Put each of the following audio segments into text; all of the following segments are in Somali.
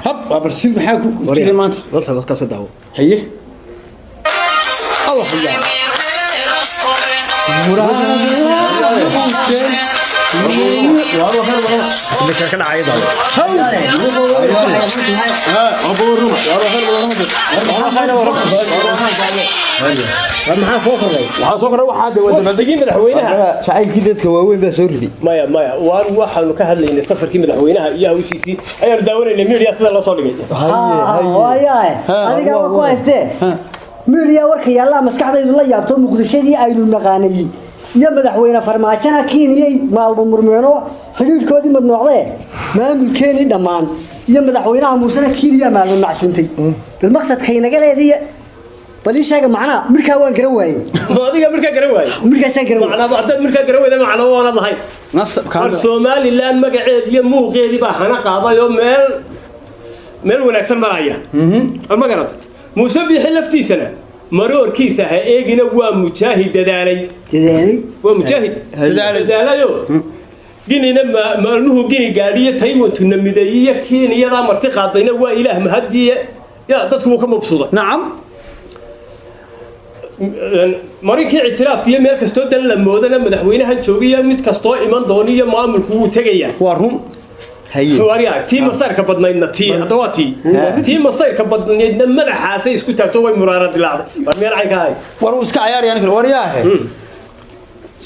هب أبرسيل بحاجة كذا ما أنت والله بس كاسة دعوة هي الله حياه مش كان عايز على ما فوق وحصوقنا واحد مدقين مدحوينها شعيب كده كواوين بس وردي مايا waxaanu ka hadlaynay safarkii madaxweynaha iyo hawshiisii ayaan daawanayna media sida la soo dhigay adiga ku haystee media warka yalla maskaxdaydu la yaabto muqdishadii aynu naqaanay iyo madaxweyne farmaajana kiiniyay maalmo murmeeno xiriirkoodii mad noqdee maamulkeeni dhamaan iyo madaxweynaha muuse kiiniya maalmo macsuuntay bil maqsadka inaga leediye bali sheega macna markaa waan garan waayay adiga markaa garan waayay markaasaan garan waayay macna hadda markaa garan waayay macna waan lahayn nasab kan Soomaaliland magaceed iyo muuqeedii baa xana qaadayo meel wanaagsan maraya ma garata muuse bixi laftiisana maroorkiisa ha eegina waa mujaahid dadaalay waa mujaahid dadaalayo ginina maalmuhu gini gaadhiye Taiwan tunamideeyay Keeniyada marti qaadayna waa ilaah mahadiye ya dadku ka mabsuuda نعم marinkii ictiraafkiyo meel kasto dan la moodana madaxweynahan joogiya mid kasto iman dooniyo maamulku uu tagaya وارهم هي wariya tii masarka badnaydna tii hadawaa tii masarka badnaydna madaxaasay isku taagto way muraarad dilaacday war meel ay ka hay ورو اسك عيار يعني ورياه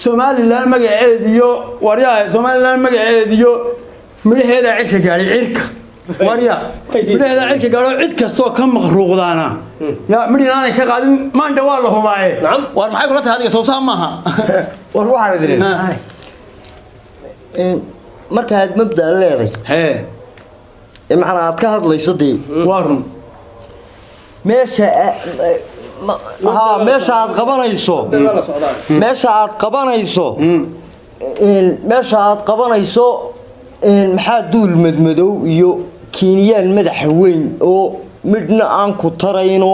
Soomaaliland magaceediyo wariyaa Soomaaliland magaceediyo midheeda cirka gaari cirka wariyaa midheeda cirka gaaro cid kasto ka maqruuqdaana ya midina ka qaadin maanta waa la humaaye war maxay kula tahay adiga soo saamaha war waxa diray marka aad mabda leedahay hee maxana aad ka hadlayso dii warun meesha meesha aad qabanayso meesha aad qabanayso maxaa duul madmadow iyo Kiiniyaan madax weyn oo midna aan ku tarayno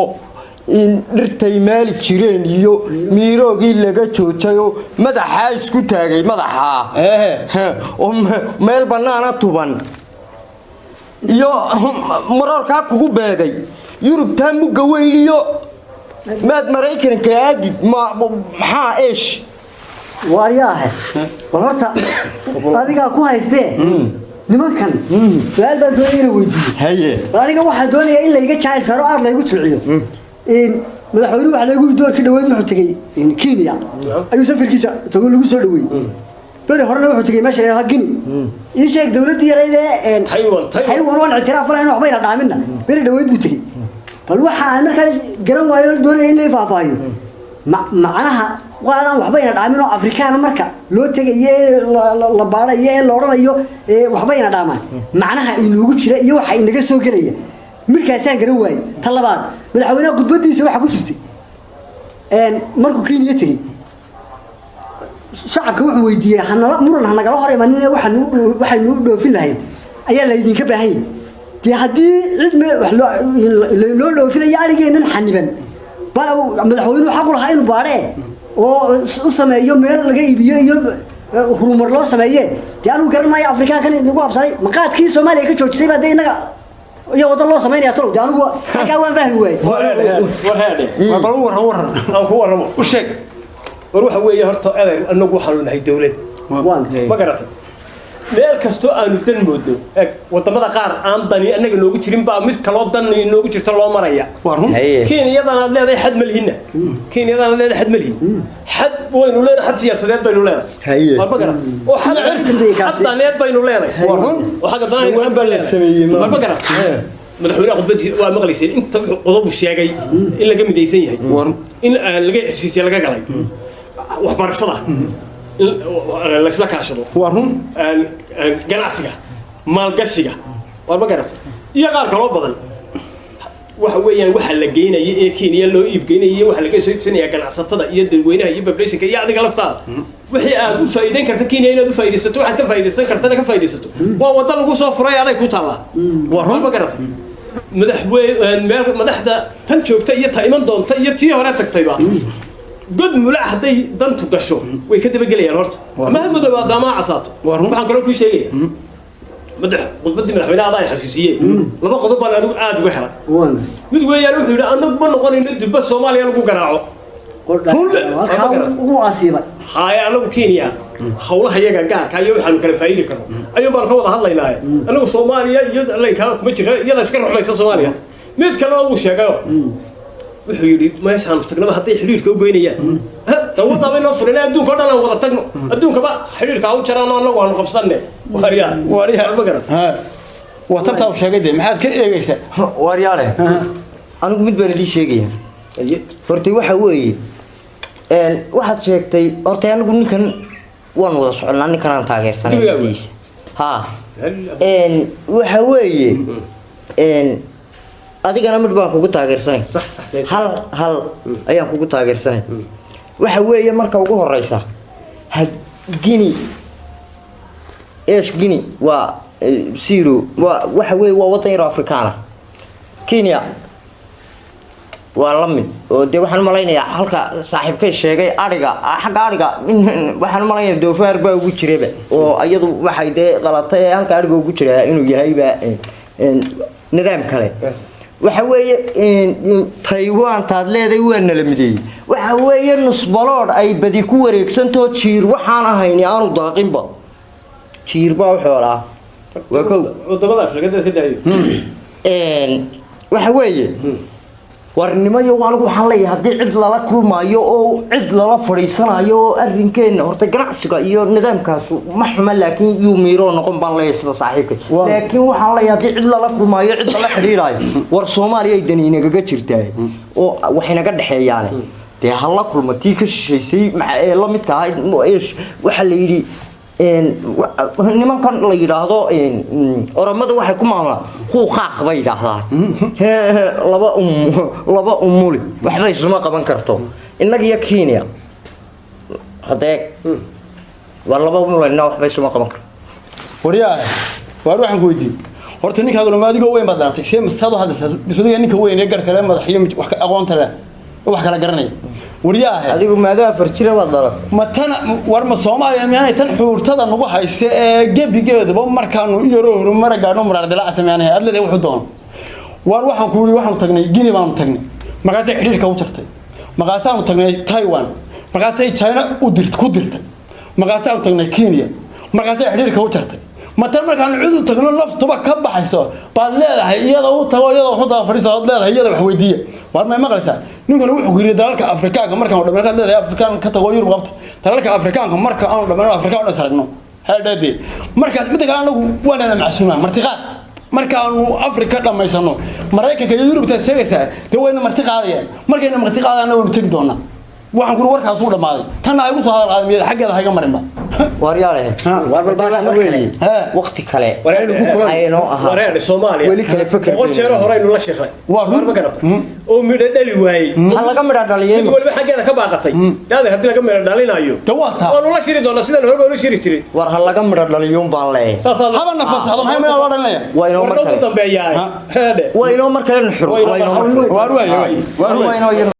in dhirtay meel jireen iyo miiroogii laga joojayo madaxa isku taagay madaxa oo meel banaana tuban iyo mararka kugu beegay Yurub taa muga weyn iyo maad Mareykanka aadi maxaa eesh wariyaahe horta adiga ku haystee nimankan su'aal baan doonayna weydiiyo haye aniga waxa doonaya in la iga jacayl saro aad la igu jilciyo madaxweynuhu waxa lagu door ka dhaweyd wuxuu tagay Kenya ayuu safarkiisa tago lagu soo dhaweeyay bari horna wuxuu tagay meesha ay hagini in sheeg dawladda yareeyay Taiwan waan ictiraaf lahayn waxba ina dhaamina bari dhaweyd buu tagay bal waxa aan markaa garan waayo doonaya in la faafaayo macnaha waan waxba ina dhaamin oo Afrikaan marka loo tagay la baarayo ee la oranayo waxba ina dhaamaan macnaha inuu jira iyo waxa inaga soo galaya markaasaan garan waayay talabaad madaxweynaha khudbadiisa waxa ku jirtay markuu Kenya tagay shacabka wuxuu weydiiyay hanagala hor imanin waxaynu u dhoofin lahayn ayaa la idinka baahan yahay dee haddii cid wax loo dhoofinayo arigeenan xaniban madaxweynuhu xaq u lahaa inuu baadhee oo u sameeyo meel laga iibiyo iyo horumar loo sameeye dee anuu garan maayo Afrikaankan inagu habsanay maqaadkii Soomaaliya ka joojisay baa dee inaga iyo wada loo sameeynaya tolo dee anugu halkaa waan fahmi waayey war aan ku warramo u sheeg war waxa weeye horta adeer anagu waxaanu nahay dawlad ma garatay meel kasto aanu dan moodno wadamada qaar aan dani anaga noogu jirin baa mid kale oo dan noogu jirto loo maraya Keeniyadana leedahay xad malhina Keeniyadana leedahay xad malhin xad waynu leedahay xad siyaasadeed baynu leedahay ma garatay oo xad daneed baynu leedahay oo xaga daneed ma garatay madaxweynaha khudbadiisa waa maqlaysay inta qodob sheegay in laga midaysan yahay in laga heshiisyo laga galay waxbarashada la isla kaashado warun ganacsiga maalgashiga war ma garatay iyo qaar kale oo badan waxa weeyaan waxa la geenayay ee Kenya loo iib geenayay waxa laga soo iibsanaya ganacsatada iyo dadweynaha iyo population-ka iyo adiga laftaada wixii aad u faa'iideyn karto Kenya inaad u faa'iideysato waxa ka faa'iideysan kartana ka faa'iideysato waa wada lagu soo furay aday ku taala war ma garatay madaxda tan joogta iyo ta iman doonta iyo tii hore tagtayba god mulac haday dantu gasho way ka daba galayaan horta ma madooba dama casaato waxaan kale ku sheegay madax qodbadii madaxweynaha ay xasuusiyeen laba qodob baan anigu aad uga helay mid weeyaan wuxuu yidhi anagu ma noqonayno dibba Soomaaliya lagu garaaco ugu asiibay haya anagu Kenya hawlaha iyaga gaarka iyo waxaan kala faa'iidi karo ayuu baan ka wada hadlaynaa anagu Soomaaliya iyo leeyahay kuma jira iyada iska ruxmaysa Soomaaliya mid kale oo uu sheegayo wuxuu yidhi meeshaan tagnaba hadday xiriirka u goynayaan dawladda bay noo furinay adduunka oo dhan aan wada tagno adduunka ba xiriirka u jaraan oo anagu aan qabsanne wariyaa ma garan waa tabta uu sheegay maxaad ka eegaysaa waryaale anigu mid baan idin sheegaya hortay waxa weeye waxaad sheegtay hortay anigu ninkan waan wada soconaa ninkan aan taageersanay diisa ha waxa weeye adigana mid baan kugu taageersanay صح hal ayaan kugu taageersanay waxa weeye marka ugu horeysa had Guinea Guinea waa zero waxa weeye waa wadan yar Afrikaan Kenya waa la mid oo de waxaan malaynayaa halka saaxiibkay sheegay ariga xagga ariga waxaan malaynayaa doofaar baa ugu jiraba oo iyadu waxay de qalatay halka ariga ugu jiraa inuu yahay ba nidaam kale waxa weeye Taiwan taad leedahay waa nala mideeyay waxa weeye nusbalood ay badi ku wareegsanto jiir waxaan ahayn aanu daaqinba jiir baa xoolaa waa kow wadamada Afrikada ka daayo waxa weeye warnimayo waanu waxaan leeyahay hadii cid lala kulmaayo oo cid lala fariisanayo arrinkeena horta ganacsiga iyo nidaamkaas ma xuma laakiin yu miiro noqon baan leeyahay sida saaxiibkay laakiin waxaan leeyahay hadii cid lala kulmaayo cid lala xiriiraayo war Soomaaliya ay daniinaga jirtaa oo waxay naga dhaxeeyaan de hal kulmatii ka shisheysay la midka ahayd waxa la yiri nimankan la yiraahdo oramada waxay ku maamulaan xuquuq bay yiraahdaan laba umuli waxba isuma qaban karto inaga iyo Kenya hadee waa laba umulina waxba isuma qaban karto wariyaa waxaan ku weydiin horta ninka hadalma adiga weyn baad dhaatay see mastaado hadda bisadiga ninka weyn ee gar kale madaxiyo wax aqoonta leh wax kala garanay wariyaa adigu maadaa farjira wad dhalatay matana war ma Soomaaliya miyaanay tan xuurtada nagu hayse ee gebigeedaba markaanu yaro horumar gaadho murar dilaa sameeyay adleeday wuxuu doon war waxaan ku yiri waxaan tagnay Guinea baan tagnay magaasay xiriirka u jartay magaasaan tagnay Taiwan magaasay China u dirtay magaasaan tagnay Kenya magaasay xiriirka u jartay matan markaan cid tagno laftuba ka baxayso baad leedahay iyada u tago iyada wuxuu daa fariiso leedahay iyada wax weydiiye war ma maqlaysaa ninkana wuxuu guriye dalalka Afrikaanka markaan dhameeyay leedahay Afrikaan ka tago Yurub qabta dalalka Afrikaanka marka aan dhameeyay Afrikaan oo saragno hadade marka mid kale anagu waana macsuuma martiqaad markaanu Afrika dhameysano Mareykanka iyo Yurub ta seegaysaa de wayna martiqaadayeen markayna martiqaadana waan tagi doonaa waxaan ku warkaas u dhamaaday tan ay ugu soo hadal qaadmiyada xageeda hayga marinba waryaale war balbaax weeyay waqti kale ayno aha wareer Soomaaliya wali kale fikir boqol jeer hore inuu la shaqay war ma garata oo midho dhali waayay hal laga midho dhaliyay waliba xageeda ka baaqatay daada hadii laga midho dhalinayo dawaasta oo la shiri doona sidaan hore loo shiri jiray war hal laga midho dhaliyo baan leeyahay haba nafasaado maxay ma la dhalinaya waa inoo markale dambeeyay waa inoo markale nuxur war waay